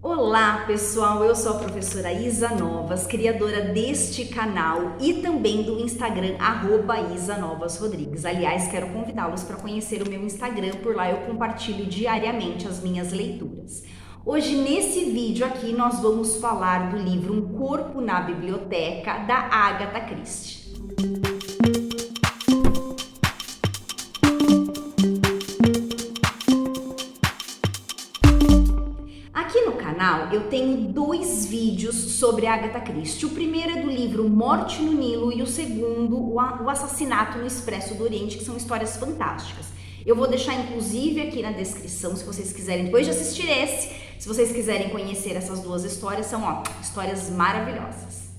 Olá pessoal, eu sou a professora Isa Novas, criadora deste canal e também do Instagram @IsaNovasRodrigues. Aliás, quero convidá-los para conhecer o meu Instagram, por lá eu compartilho diariamente as minhas leituras. Hoje nesse vídeo aqui nós vamos falar do livro Um Corpo na Biblioteca, da Agatha Christie. Aqui no canal eu tenho dois vídeos sobre Agatha Christie. O primeiro é do livro Morte no Nilo e o segundo, o Assassinato no Expresso do Oriente, que são histórias fantásticas. Eu vou deixar inclusive aqui na descrição, se vocês quiserem, depois de assistir esse, se vocês quiserem conhecer essas duas histórias, são histórias maravilhosas.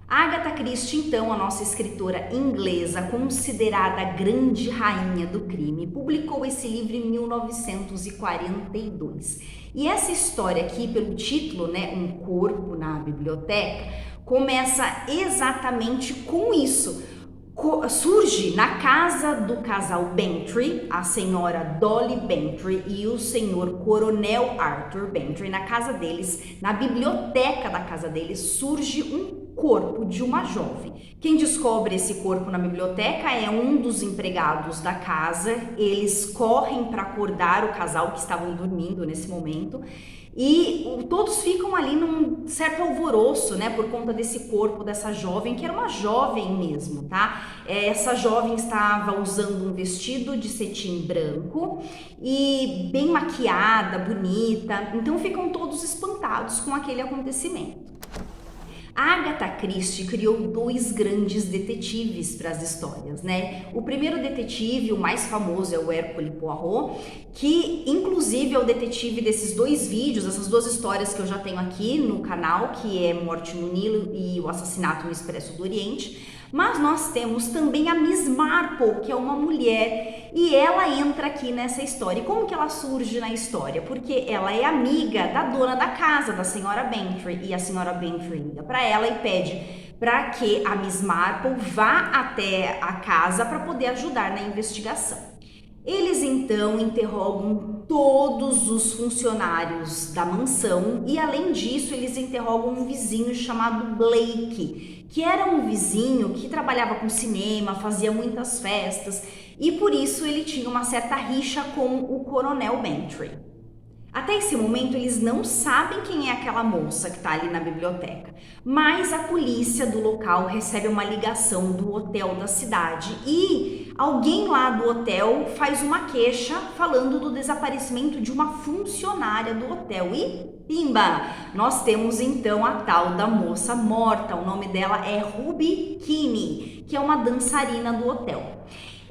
Agatha Christie, então, a nossa escritora inglesa, considerada a grande rainha do crime, publicou esse livro em 1942. E essa história aqui, pelo título, né, Um Corpo na Biblioteca, começa exatamente com isso. Surge na casa do casal Bantry, a senhora Dolly Bantry e o senhor Coronel Arthur Bantry. Na casa deles, na biblioteca da casa deles, surge um corpo de uma jovem. Quem descobre esse corpo na biblioteca é um dos empregados da casa. Eles correm para acordar o casal que estavam dormindo nesse momento. E todos ficam ali num certo alvoroço, né, por conta desse corpo dessa jovem, que era uma jovem mesmo, tá? Essa jovem estava usando um vestido de cetim branco e bem maquiada, bonita, então ficam todos espantados com aquele acontecimento. A Agatha Christie criou dois grandes detetives para as histórias, né? O primeiro detetive, o mais famoso, é o Hercule Poirot, que inclusive é o detetive desses dois vídeos, essas duas histórias que eu já tenho aqui no canal, que é Morte no Nilo e o Assassinato no Expresso do Oriente. Mas nós temos também a Miss Marple, que é uma mulher, e ela entra aqui nessa história. E como que ela surge na história? Porque ela é amiga da dona da casa, da senhora Bantry, e a senhora Bantry liga para ela e pede para que a Miss Marple vá até a casa para poder ajudar na investigação. Eles então interrogam todos os funcionários da mansão e, além disso, eles interrogam um vizinho chamado Blake, que era um vizinho que trabalhava com cinema, fazia muitas festas e por isso ele tinha uma certa rixa com o Coronel Bantry. Até esse momento eles não sabem quem é aquela moça que está ali na biblioteca, mas a polícia do local recebe uma ligação do hotel da cidade e alguém lá do hotel faz uma queixa falando do desaparecimento de uma funcionária do hotel e pimba! Nós temos então a tal da moça morta, o nome dela é Ruby Kinney, que é uma dançarina do hotel.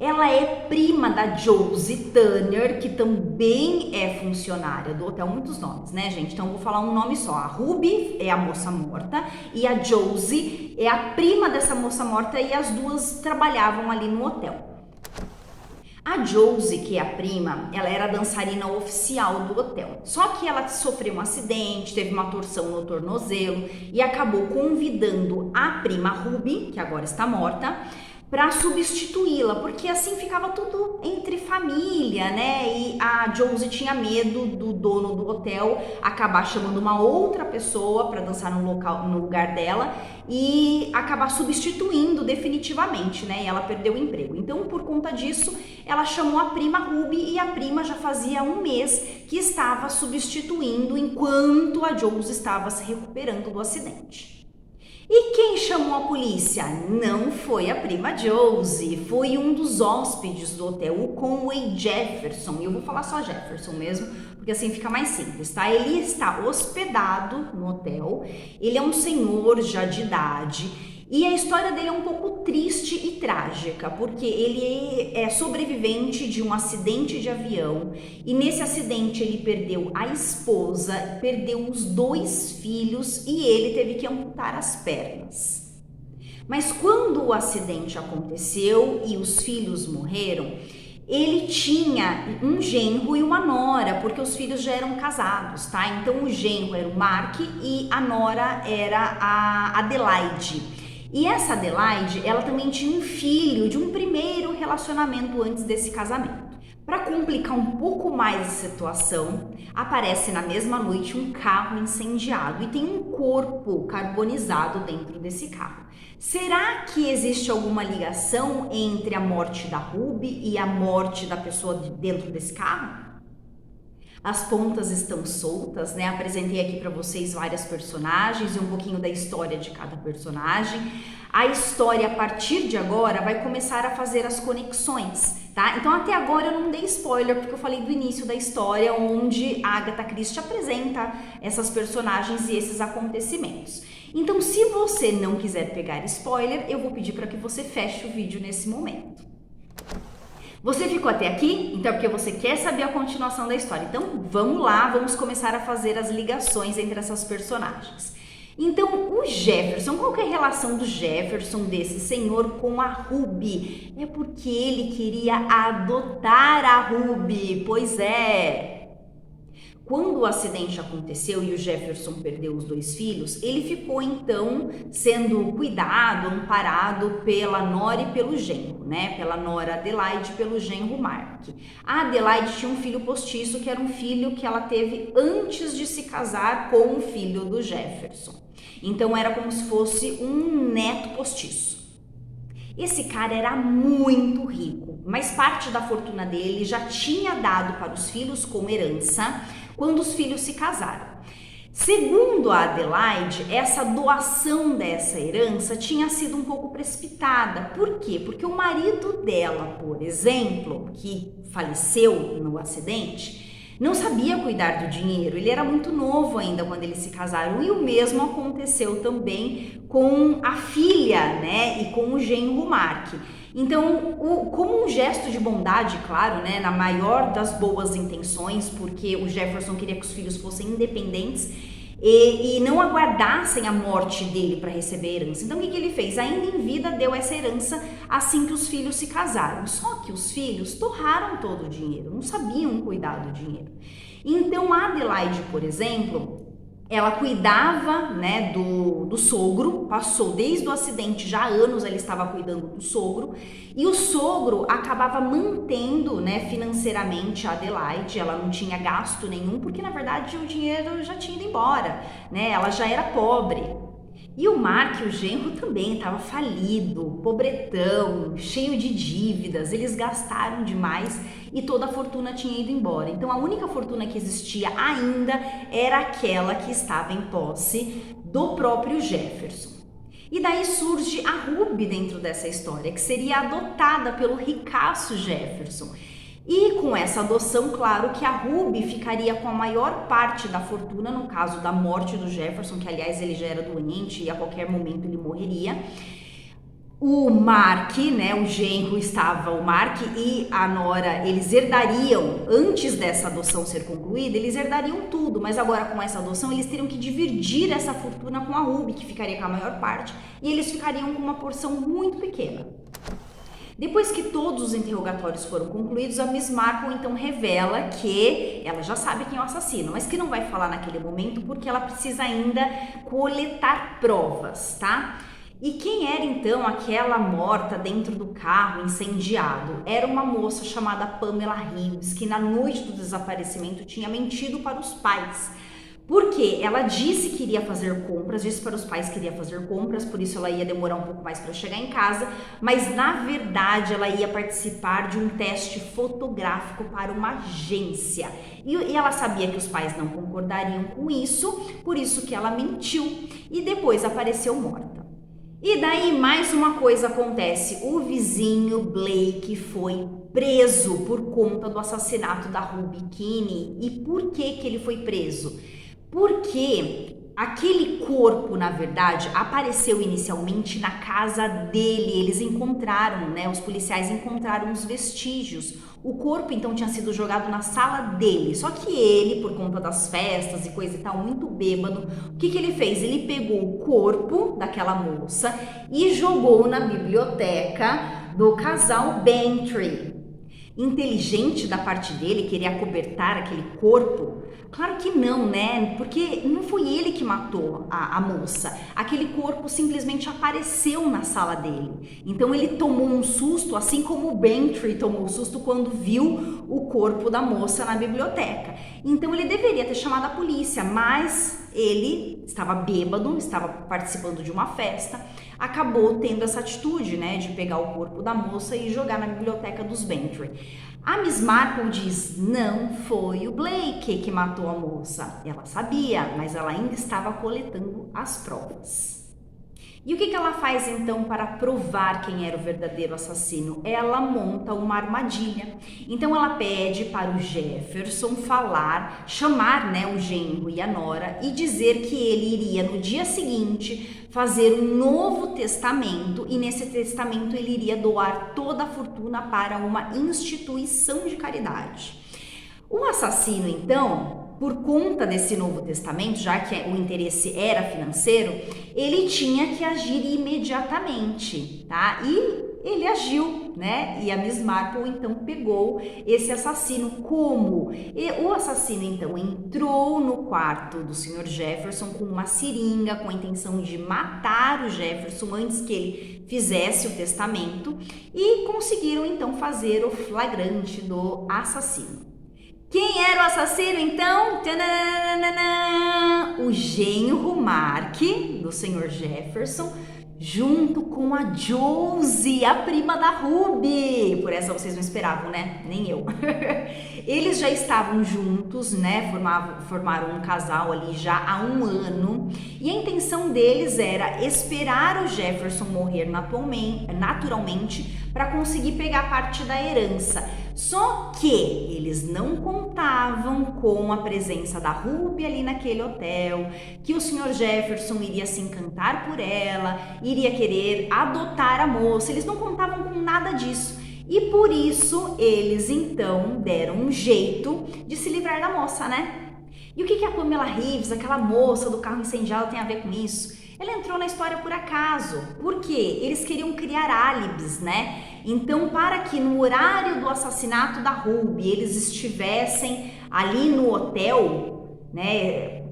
Ela é prima da Josie Turner, que também é funcionária do hotel. Muitos nomes, né, gente? Então eu vou falar um nome só. A Ruby é a moça morta e a Josie é a prima dessa moça morta e as duas trabalhavam ali no hotel. A Josie, que é a prima, ela era a dançarina oficial do hotel. Só que ela sofreu um acidente, teve uma torção no tornozelo e acabou convidando a prima Ruby, que agora está morta, para substituí-la, porque assim ficava tudo entre família, né? E a Josie tinha medo do dono do hotel acabar chamando uma outra pessoa para dançar no lugar dela e acabar substituindo definitivamente, né? E ela perdeu o emprego. Então, por conta disso, ela chamou a prima Ruby e a prima já fazia um mês que estava substituindo enquanto a Josie estava se recuperando do acidente. E quem chamou a polícia? Não foi a prima Josie, foi um dos hóspedes do hotel, o Conway Jefferson. E eu vou falar só Jefferson mesmo, porque assim fica mais simples, tá? Ele está hospedado no hotel, ele é um senhor já de idade. E a história dele é um pouco triste e trágica, porque ele é sobrevivente de um acidente de avião e nesse acidente ele perdeu a esposa, perdeu os dois filhos e ele teve que amputar as pernas. Mas quando o acidente aconteceu e os filhos morreram, ele tinha um genro e uma nora, porque os filhos já eram casados, tá? Então o genro era o Mark e a nora era a Adelaide. E essa Adelaide, ela também tinha um filho de um primeiro relacionamento antes desse casamento. Para complicar um pouco mais a situação, aparece na mesma noite um carro incendiado e tem um corpo carbonizado dentro desse carro. Será que existe alguma ligação entre a morte da Ruby e a morte da pessoa dentro desse carro? As pontas estão soltas, né? Apresentei aqui para vocês várias personagens e um pouquinho da história de cada personagem. A história, a partir de agora, vai começar a fazer as conexões, tá? Então, até agora eu não dei spoiler, porque eu falei do início da história, onde a Agatha Christie apresenta essas personagens e esses acontecimentos. Então, se você não quiser pegar spoiler, eu vou pedir para que você feche o vídeo nesse momento. Você ficou até aqui? Então é porque você quer saber a continuação da história. Então vamos lá, vamos começar a fazer as ligações entre essas personagens. Então o Jefferson, qual que é a relação do Jefferson, desse senhor, com a Ruby? É porque ele queria adotar a Ruby, pois é. Quando o acidente aconteceu e o Jefferson perdeu os 2 filhos, ele ficou então sendo cuidado, amparado pela nora e pelo genro, né? Pela nora Adelaide e pelo genro Mark. A Adelaide tinha um filho postiço, que era um filho que ela teve antes de se casar com o filho do Jefferson. Então era como se fosse um neto postiço. Esse cara era muito rico, mas parte da fortuna dele já tinha dado para os filhos como herança quando os filhos se casaram. Segundo a Adelaide, essa doação dessa herança tinha sido um pouco precipitada. Por quê? Porque o marido dela, por exemplo, que faleceu no acidente, não sabia cuidar do dinheiro. Ele era muito novo ainda quando eles se casaram, e o mesmo aconteceu também com a filha, né, e com o genro Mark. Então, como um gesto de bondade, claro, né, na maior das boas intenções, porque o Jefferson queria que os filhos fossem independentes e não aguardassem a morte dele para receber a herança. Então, o que ele fez? Ainda em vida, deu essa herança assim que os filhos se casaram. Só que os filhos torraram todo o dinheiro, não sabiam cuidar do dinheiro. Então, a Adelaide, por exemplo, ela cuidava, né, do sogro, passou desde o acidente, já há anos ela estava cuidando do sogro, e o sogro acabava mantendo, né, financeiramente a Adelaide. Ela não tinha gasto nenhum, porque na verdade o dinheiro já tinha ido embora, né, ela já era pobre. E o Mark, o genro, também estava falido, pobretão, cheio de dívidas, eles gastaram demais e toda a fortuna tinha ido embora. Então a única fortuna que existia ainda era aquela que estava em posse do próprio Jefferson. E daí surge a Ruby dentro dessa história, que seria adotada pelo ricaço Jefferson. E com essa adoção, claro que a Ruby ficaria com a maior parte da fortuna no caso da morte do Jefferson, que aliás ele já era doente e a qualquer momento ele morreria. O Mark, né, o genro o Mark e a nora, eles herdariam, antes dessa adoção ser concluída, eles herdariam tudo, mas agora com essa adoção eles teriam que dividir essa fortuna com a Ruby, que ficaria com a maior parte, e eles ficariam com uma porção muito pequena. Depois que todos os interrogatórios foram concluídos, a Miss Marple então revela que ela já sabe quem é o assassino, mas que não vai falar naquele momento porque ela precisa ainda coletar provas, tá? E quem era então aquela morta dentro do carro incendiado? Era uma moça chamada Pamela Hughes, que na noite do desaparecimento tinha mentido para os pais. Porque ela disse que iria fazer compras, disse para os pais que iria fazer compras, por isso ela ia demorar um pouco mais para chegar em casa, mas na verdade ela ia participar de um teste fotográfico para uma agência. E ela sabia que os pais não concordariam com isso, por isso que ela mentiu e depois apareceu morta. E daí mais uma coisa acontece, o vizinho Blake foi preso por conta do assassinato da Ruby Kinney. E por que ele foi preso? Porque aquele corpo, na verdade, apareceu inicialmente na casa dele. Eles encontraram, né? Os policiais encontraram os vestígios. O corpo, então, tinha sido jogado na sala dele. Só que ele, por conta das festas e coisa e tal, muito bêbado, o que ele fez? Ele pegou o corpo daquela moça e jogou na biblioteca do casal Bantry. inteligente da parte dele querer acobertar aquele corpo? Claro que não, né? Porque não foi ele que matou a moça. Aquele corpo simplesmente apareceu na sala dele. Então ele tomou um susto, assim como o Bantry tomou um susto quando viu o corpo da moça na biblioteca. Então ele deveria ter chamado a polícia, mas ele estava bêbado, estava participando de uma festa, acabou tendo essa atitude, né, de pegar o corpo da moça e jogar na biblioteca dos Bantry. A Miss Marple diz: não foi o Blake que matou a moça. Ela sabia, mas ela ainda estava coletando as provas. E o que ela faz então para provar quem era o verdadeiro assassino? Ela monta uma armadilha. Então ela pede para o Jefferson chamar, né, o genro e a nora e dizer que ele iria no dia seguinte fazer um novo testamento e nesse testamento ele iria doar toda a fortuna para uma instituição de caridade. O assassino então, por conta desse Novo Testamento, já que o interesse era financeiro, ele tinha que agir imediatamente, tá? E ele agiu, né? E a Miss Marple então pegou esse assassino. Como? E o assassino então entrou no quarto do Sr. Jefferson com uma seringa, com a intenção de matar o Jefferson antes que ele fizesse o testamento, e conseguiram então fazer o flagrante do assassino. Quem era o assassino, então? O genro Mark, do Sr. Jefferson, junto com a Josie, a prima da Ruby. Por essa vocês não esperavam, né? Nem eu. Eles já estavam juntos, né? Formaram um casal ali já há um ano. E a intenção deles era esperar o Jefferson morrer naturalmente para conseguir pegar parte da herança. Só que eles não contavam com a presença da Ruby ali naquele hotel, que o Sr. Jefferson iria se encantar por ela, iria querer adotar a moça. Eles não contavam com nada disso. E por isso eles então deram um jeito de se livrar da moça, né? E o que a Pamela Reeves, aquela moça do carro incendiado, tem a ver com isso? Ela entrou na história por acaso. Por quê? Eles queriam criar álibis, né? Então, para que no horário do assassinato da Ruby eles estivessem ali no hotel, né,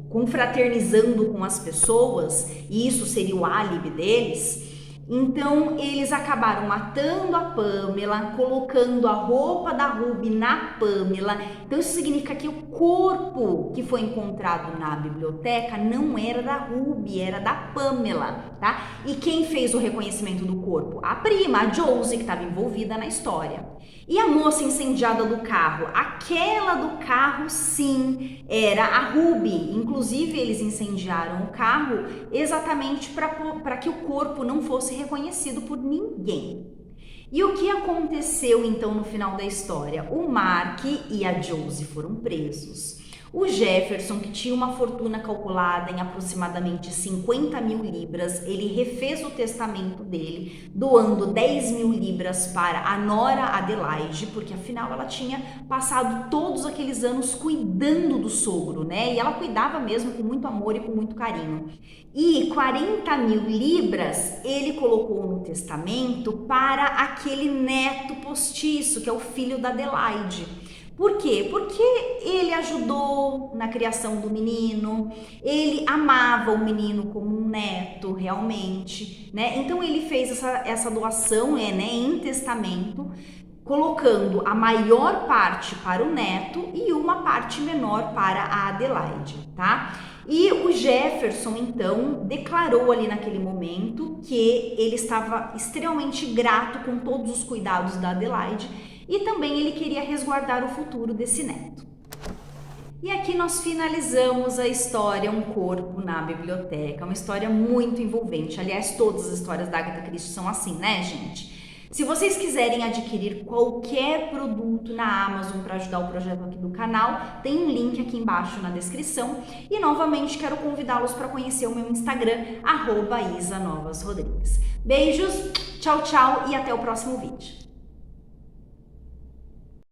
confraternizando com as pessoas, e isso seria o álibi deles. Então eles acabaram matando a Pamela, colocando a roupa da Ruby na Pamela. Então isso significa que o corpo que foi encontrado na biblioteca não era da Ruby, era da Pamela, tá? E quem fez o reconhecimento do corpo? A prima, a Josie, que estava envolvida na história. E a moça incendiada do carro? Aquela do carro, sim, era a Ruby. Inclusive eles incendiaram o carro exatamente para que o corpo não fosse reconhecido por ninguém. E o que aconteceu então no final da história? O Mark e a Josie foram presos. O Jefferson, que tinha uma fortuna calculada em aproximadamente 50 mil libras, ele refez o testamento dele, doando 10 mil libras para a nora Adelaide, porque afinal ela tinha passado todos aqueles anos cuidando do sogro, né? E ela cuidava mesmo com muito amor e com muito carinho. E 40 mil libras ele colocou no testamento para aquele neto postiço, que é o filho da Adelaide. Por quê? Porque ele ajudou na criação do menino, ele amava o menino como um neto realmente, né? Então ele fez essa doação, né, em testamento, colocando a maior parte para o neto e uma parte menor para a Adelaide, tá? E o Jefferson, então, declarou ali naquele momento que ele estava extremamente grato com todos os cuidados da Adelaide e também ele queria resguardar o futuro desse neto. E aqui nós finalizamos a história Um Corpo na Biblioteca, uma história muito envolvente. Aliás, todas as histórias da Agatha Christie são assim, né, gente? Se vocês quiserem adquirir qualquer produto na Amazon para ajudar o projeto aqui do canal, tem um link aqui embaixo na descrição. E novamente quero convidá-los para conhecer o meu Instagram, @isanovasrodrigues. Beijos, tchau, tchau e até o próximo vídeo.